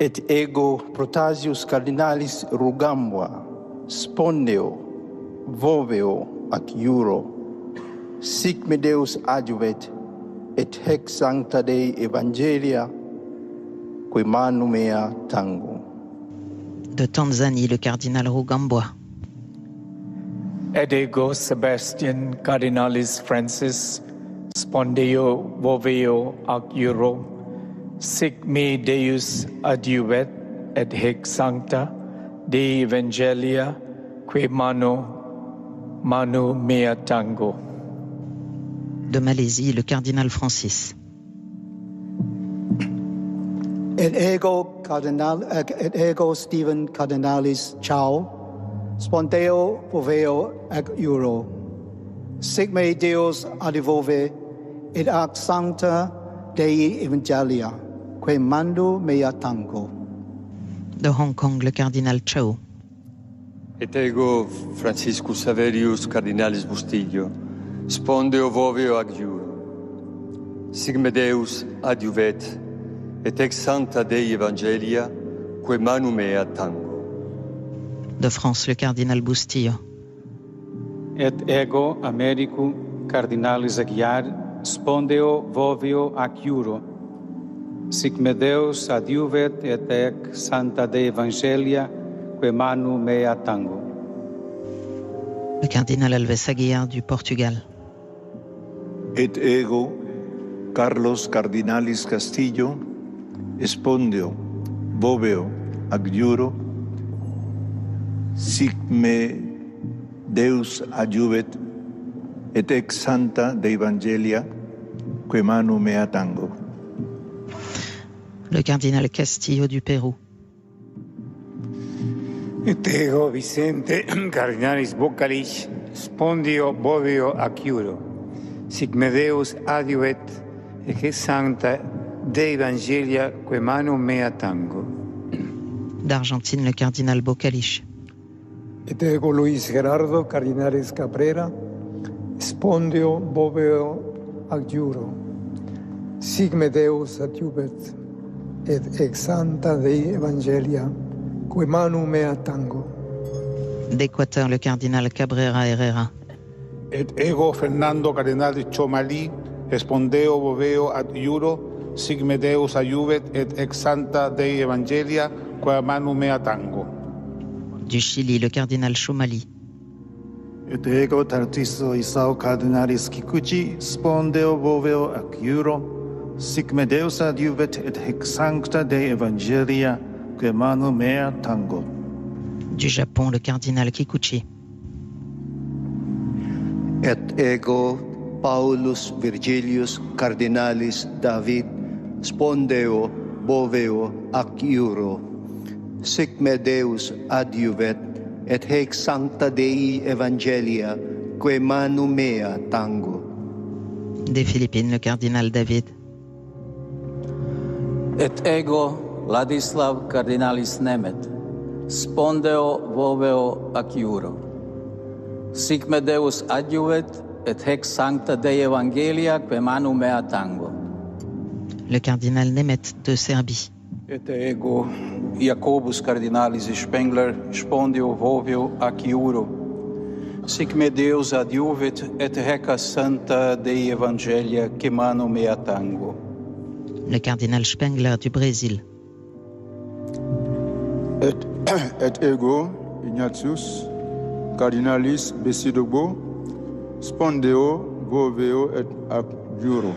Et ego Protasius Cardinalis Rugambua, spondeo voveo ac iuro. Sic me Deus adiuvet et haec sancta Dei Evangelia que manu mea tango.
De Tanzanie, le cardinal Rugambwa.
Et ego Sebastian Cardinalis Francis, spondeo voveo ac euro, sic me Deus adiuvet et hic sancta Dei Evangelia, que manu mea tango.
De Malaisie, le cardinal Francis.
Et ego Stephen Cardinalis Chao, spondeo voveo ac euro, sic me Deus adivove et ac sancta Dei Evangelia, que manu mea tango.
De Hong Kong, le cardinal Chao.
Et ego Franciscus Saverius Cardinalis Bustillo, spondeo voveo ac euro, sic me Deus adiuvet et ex sancta Dei Evangelia, que manu mea tango.
De France, le cardinal Bustillo.
Et ego Americum Cardinalis Aguiar, spondeo voveo ac euro, sic me Deus adiuvet et ec sancta Dei Evangelia, que manu mea tango.
Le cardinal Alves Aguiar du Portugal.
Et ego Carlos Cardinalis Castillo, spondeo voveo ac euro, sic me Deus adiuvet et ex sancta Dei Evangelia, que manu mea tango.
Le cardinal Castillo du Pérou.
Et ego Vicente Cardinalis Bocalich, spondeo voveo ac euro, sic me Deus adiuvet et ex sancta Dei Evangelia, que manu mea tango.
D'Argentine, le cardinal Bocalich.
Et ego Luis Gerardo Cardinalis Cabrera, spondeo voveo ac euro, sic me Deus adiuvet et ex sancta Dei Evangelia, que manu mea tango.
D'Équateur, le cardinal Cabrera Herrera.
Et ego Fernando Cardinalis Chomalí, spondeo voveo ad euro, sic me Deus adiuvet et ex sancta Dei Evangelia, que manu mea tango.
Du Chili, le cardinal Chomalí.
Et ego Tarciso Isao Cardinalis Kikuchi, spondeo voveo ac euro, sic me Deus adiuvet et hic sancta Dei Evangelia, que manu mea tango.
Du Japon, le cardinal Kikuchi.
Et ego Paulus Virgilius Cardinalis David, spondeo voveo ac euro, sic me Deus adiuvet et hic sancta Dei Evangelia, que manu mea tango.
Des Philippines, le cardinal David.
Et ego Ladislav Cardinalis Nemet, spondeo voveo ac euro, sic me Deus adiuvet et hic sancta Dei Evangelia, que manu mea tango.
Le cardinal Nemet de Serbie.
Et ego Jacobus Cardinalis Spengler, spondeo voveo ac euro, sic me Deus adiuvet et hic sancta Dei Evangelia, que manu mea tango.
Le cardinal Spengler du Brésil.
Et ego Ignatius Cardinalis Besidogbo, spondeo voveo et ac euro,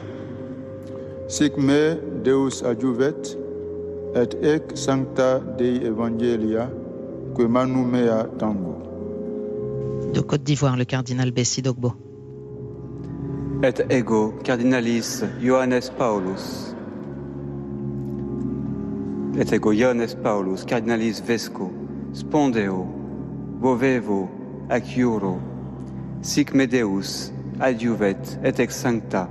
sic me Deus adiuvet et ec sancta Dei Evangelia, que manu mea tango.
De Côte d'Ivoire, le cardinal Bessidogbo.
Et ego Cardinalis Johannes Paulus. Et ego Johannes Paulus Cardinalis Vesco, spondeo voveo ac euro, sic me Deus adiuvet et ex sancta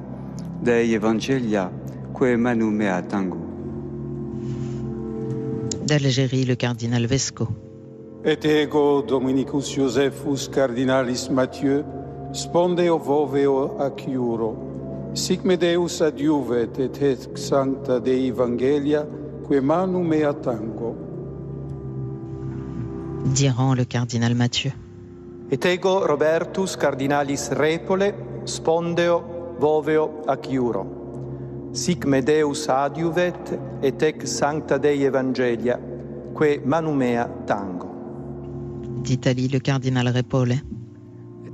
Dei Evangelia, que manu mea tango.
D'Algérie, le cardinal Vesco.
Et ego Dominicus Josephus Cardinalis Mathieu, spondeo voveo ac euro, sic me Deus adiuvet et ex sancta Dei Evangelia, que manu mea tango.
D'Iran, le cardinal Mathieu.
Et ego Robertus Cardinalis Repole, spondeo voveo ac euro, sic me Deus adiuvet et ex sancta Dei Evangelia, que manu mea tango.
D'Italie, le cardinal Repole.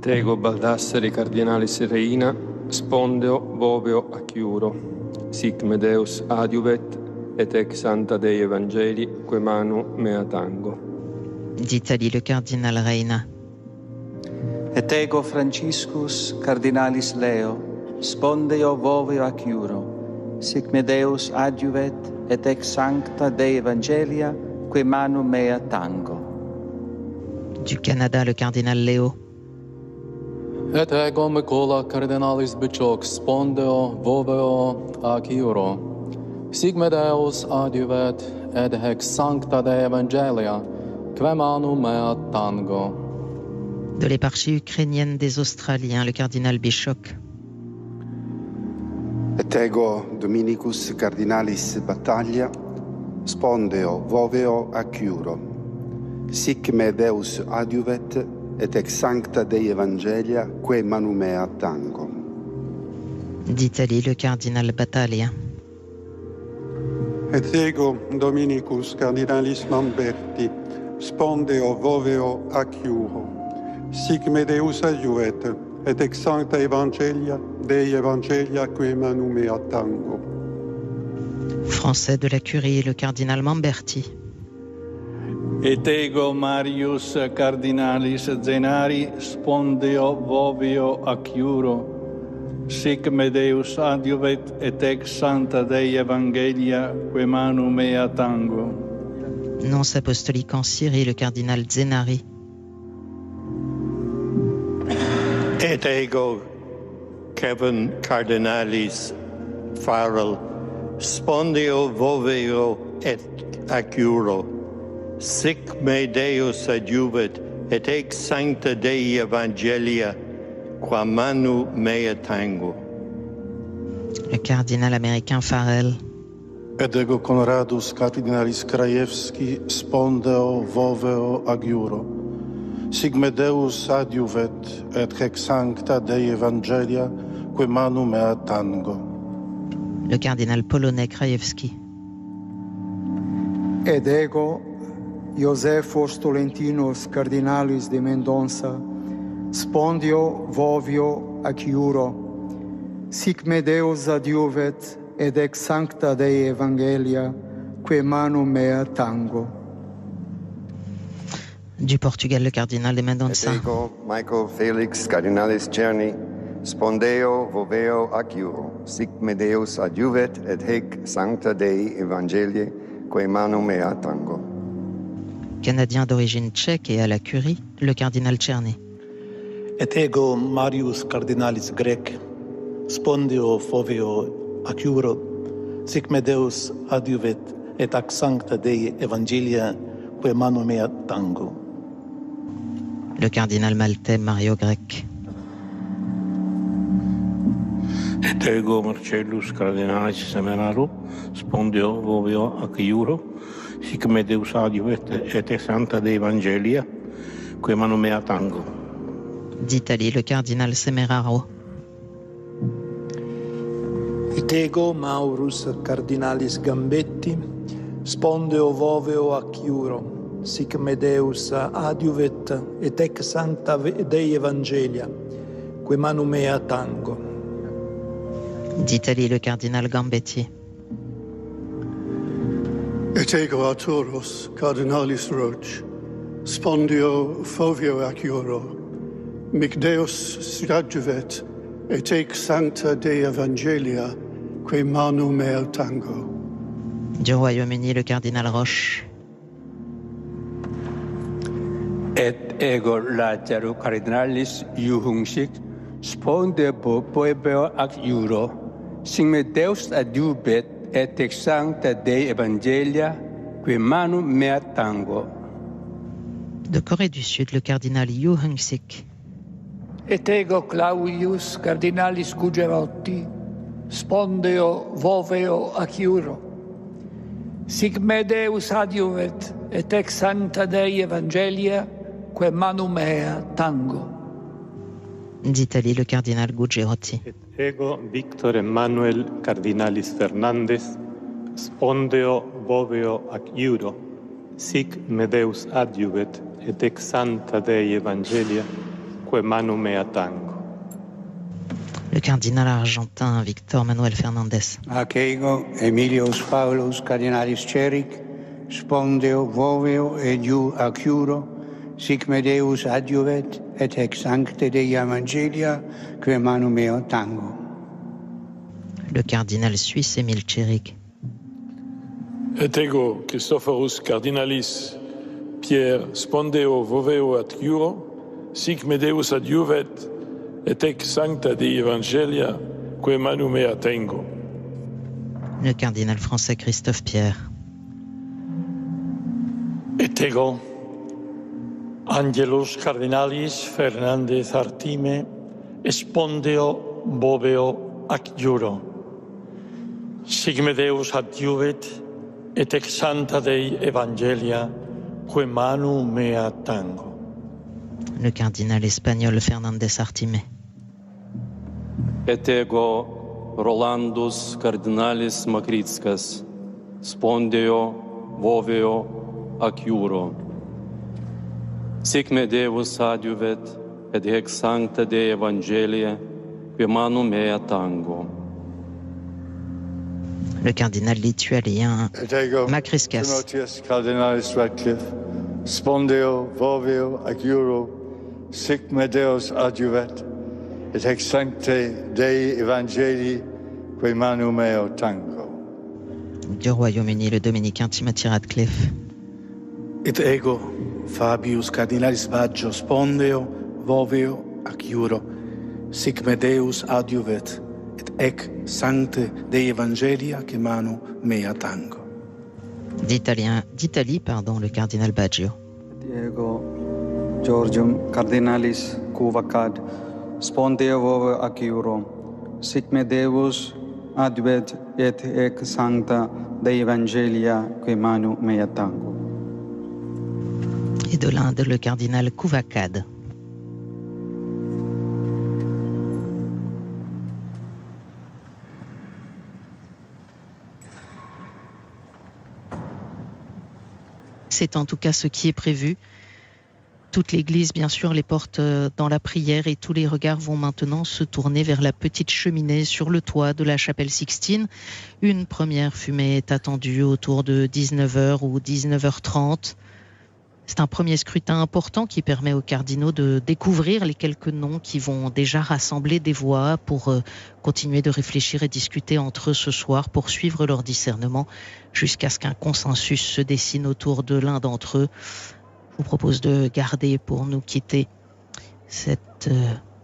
Et ego Baldassare cardinalis reina, spondeo voveo acciuro, sic me Deus adiuvet, et ex sancta Dei Evangelii, quae manu mea tango.
D'Italie, le cardinal Reina.
Et ego Franciscus cardinalis Leo, spondeo voveo acciuro, sic me Deus adiuvet, et ex sancta Dei Evangelia, quae manu mea tango.
Du Canada, le cardinal Léo.
Et ego Micola cardinalis Bichoc, spondeo voveo acciuro, sic me Deus adiuvet, et ex sancta Dei Evangelia, quae manu mea tango.
De l'éparchie ukrainienne des Australiens, le cardinal Bichoc.
Et ego Dominicus cardinalis Battaglia, spondeo voveo acciuro, sic me Deus adiuvet, et ex sancta Dei Evangelia, quae manu mea tango.
D'Italie, le cardinal Battaglia.
Et ego Dominicus cardinalis Lamberti, spondeo voveo acciuro, sic me Deus adiuvet, et ex sancta Evangelia, Dei Evangelia, quae manu mea tango.
Français de la Curie, le cardinal Mamberti.
Et ego Marius cardinalis Zenari, spondeo voveo acciuro, sic me Deus adiuvet, et ex sancta Dei Evangelia, quae manu mea tango.
Nonce apostolique en Syrie, le cardinal Zenari.
Et ego Kevin cardinalis Farrell, spondeo voveo et acciuro, sic me Deus adiuvet, et ex sancta Dei Evangelia, qua manu mea tango.
Le cardinal américain Farrell.
Et ego Conradus cardinalis Krajewski, spondeo voveo acciuro, sic me Deus adiuvet, et ex sancta Dei Evangelia, quae manu mea tango.
Le cardinal polonais Krajewski.
Et ego Josephus Tolentinos cardinalis de Mendonça, spondeo voveo acciuro, sic me Deus adiuvet, et ex sancta Dei Evangelia, quae manu mea tango.
Du Portugal, le cardinal de Mendonça.
Et ego Michael Felix cardinalis Cerni, spondeo voveo acciuro, sic me Deus adiuvet, et hic sancta Dei Evangelie, quae manu mea tango.
Canadien d'origine tchèque et à la Curie, le cardinal Czerny.
Et ego Marius cardinalis Grec, spondeo voveo acciuro, sic me Deus adiuvet, et ac sancta Dei Evangelia, quae manu mea tango.
Le cardinal maltais Mario Grec.
Et ego Marcellus cardinalis Semeraro, spondeo voveo acciuro, sic me Deus adiuvet, et ex sancta Dei Evangelia, quae manu mea tango.
D'Italie, le cardinal Semeraro.
Et ego Maurus cardinalis Gambetti, spondeo voveo acciuro, sic me Deus adiuvet, et ex sancta Dei Evangelia, quae manu mea tango.
D'Italie, le cardinal Gambetti.
Et ego Arturus cardinalis Roche, spondeo voveo acciuro, mic Deus adiuvet, et ex sancta Dei Evangelia, quae manu mea tango.
Du Royaume-Uni, le cardinal Roche.
Et ego Lazaro cardinalis Juhungsik, spondeo voveo acciuro, sic me Deus adiuvet, et ex sancta Dei Evangelia, quae manu mea tango.
De Corée du Sud, le cardinal Yu Hung-sik.
Et ego Claudius cardinalis Gugerotti, spondeo voveo acciuro, sic me Deus adiuvet, et ex sancta Dei Evangelia, quae manu mea tango.
D'Italie, le cardinal Gugerotti.
Et ego Victor Emmanuel cardinalis Fernandez, spondeo voveo acciuro, sic me Deus adiuvet, et ex sancta Dei Evangelia, que manu mea tango.
Le cardinal argentin Víctor Manuel Fernández.
Ac Emilius Paulus cardinalis ceric, spondeo voveo ediu acuro, sic me Deus adjuvet et ex sancte Dei Evangelia que manu mea tango.
Le cardinal suisse Émile Céric.
Et ego Christophorus cardinalis Pierre spondeo voveo ad iuro, sic me Deus adjuvet et ex sancta Dei Evangelia que manu mea tengo.
Le cardinal français Christophe Pierre.
Et ego Angelus cardinalis Fernández Artime spondeo voveo ac iuro, sic me Deus adjuvet et ex sancta Dei Evangelia que manu mea tango.
Le cardinal espagnol Fernández Artime.
Et ego Rolandus cardinalis Makritskas, spondeo voveo ac iuro, sic me Deus adjuvet et ex sancta Dei Evangelia que manu mea tango.
Le cardinal lituanien Makriskas.
Timotheus cardinalis Radcliffe, spondeo voveo ac iuro, sic me Deus adjuvet et ex sancte Dei Evangelii que manu meo tango.
Du Royaume-Uni, le dominicain Timothy Radcliffe.
Et ego Fabius cardinalis Baggio, spondeo voveo ac iuro, sic me Deus adjuvet et ec sancte Dei Evangelia que manu mea tango.
D'Italie, le cardinal Baggio.
Ego Georgium cardinalis Cuvacad, spondeo voveo ac iuro, sic me Deus adjuvet et ec sancta Dei Evangelia que manu mea tango.
Et de l'Inde, le cardinal Cuvacad. C'est en tout cas ce qui est prévu. Toute l'église, bien sûr, les porte dans la prière et tous les regards vont maintenant se tourner vers la petite cheminée sur le toit de la chapelle Sixtine. Une première fumée est attendue autour de 19h ou 19h30. C'est un premier scrutin important qui permet aux cardinaux de découvrir les quelques noms qui vont déjà rassembler des voix pour continuer de réfléchir et discuter entre eux ce soir, pour suivre leur discernement jusqu'à ce qu'un consensus se dessine autour de l'un d'entre eux. Je vous propose de garder pour nous quitter cette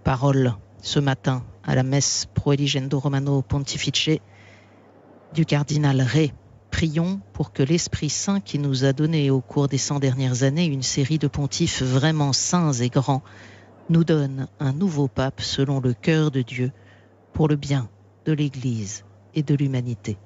parole ce matin à la messe Pro Eligendo Romano Pontifice du cardinal Ré. Prions pour que l'Esprit Saint qui nous a donné au cours des 100 dernières années une série de pontifes vraiment saints et grands nous donne un nouveau pape selon le cœur de Dieu pour le bien de l'Église et de l'humanité.